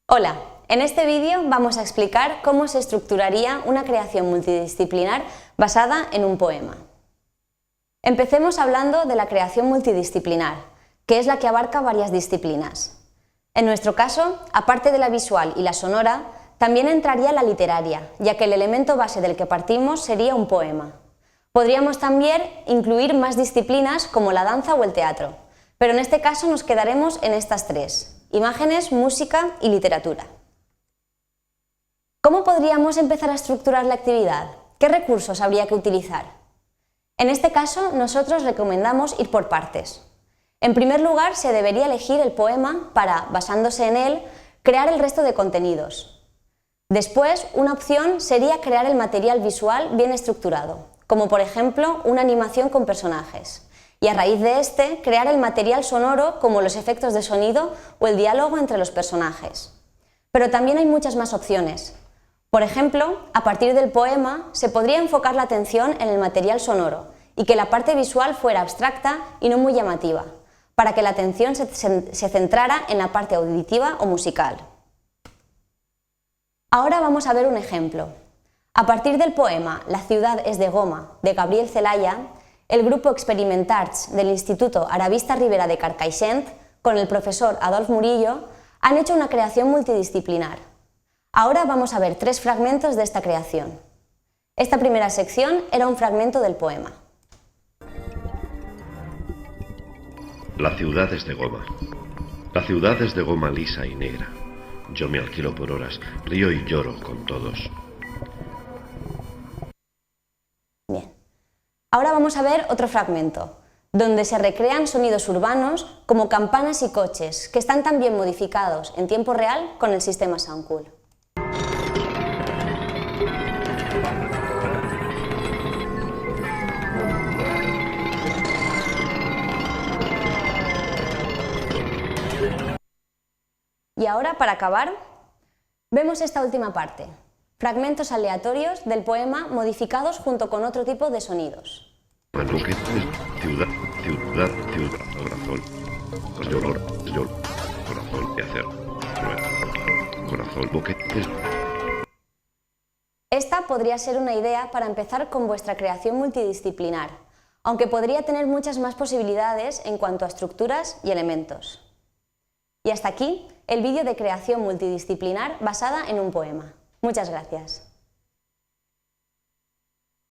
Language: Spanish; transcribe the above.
Hola, en este vídeo vamos a explicar cómo se estructuraría una creación multidisciplinar basada en un poema. Empecemos hablando de la creación multidisciplinar, que es la que abarca varias disciplinas. En nuestro caso, aparte de la visual y la sonora, también entraría la literaria, ya que el elemento base del que partimos sería un poema. Podríamos también incluir más disciplinas como la danza o el teatro, pero en este caso nos quedaremos en estas tres: imágenes, música y literatura. ¿Cómo podríamos empezar a estructurar la actividad? ¿Qué recursos habría que utilizar? En este caso, nosotros recomendamos ir por partes. En primer lugar, se debería elegir el poema para, basándose en él, crear el resto de contenidos. Después, una opción sería crear el material visual bien estructurado, como por ejemplo una animación con personajes. Y a raíz de este, crear el material sonoro como los efectos de sonido o el diálogo entre los personajes. Pero también hay muchas más opciones. Por ejemplo, a partir del poema se podría enfocar la atención en el material sonoro y que la parte visual fuera abstracta y no muy llamativa, para que la atención se centrara en la parte auditiva o musical. Ahora vamos a ver un ejemplo. A partir del poema La ciudad es de goma, de Gabriel Celaya, el grupo Experimentarts del Instituto Aravista Ribera de Carcaixent, con el profesor Adolf Murillo, han hecho una creación multidisciplinar. Ahora vamos a ver 3 fragmentos de esta creación. Esta primera sección era un fragmento del poema. La ciudad es de goma. La ciudad es de goma lisa y negra. Yo me alquilo por horas, río y lloro con todos. Bien. Ahora vamos a ver otro fragmento, donde se recrean sonidos urbanos como campanas y coches, que están también modificados en tiempo real con el sistema Soundcool. Y ahora, para acabar, vemos esta última parte. Fragmentos aleatorios del poema modificados junto con otro tipo de sonidos. Ciudad, corazón, corazón, y hacer, corazón, boquete. Esta podría ser una idea para empezar con vuestra creación multidisciplinar, aunque podría tener muchas más posibilidades en cuanto a estructuras y elementos. Y hasta aquí el vídeo de creación multidisciplinar basada en un poema. Muchas gracias.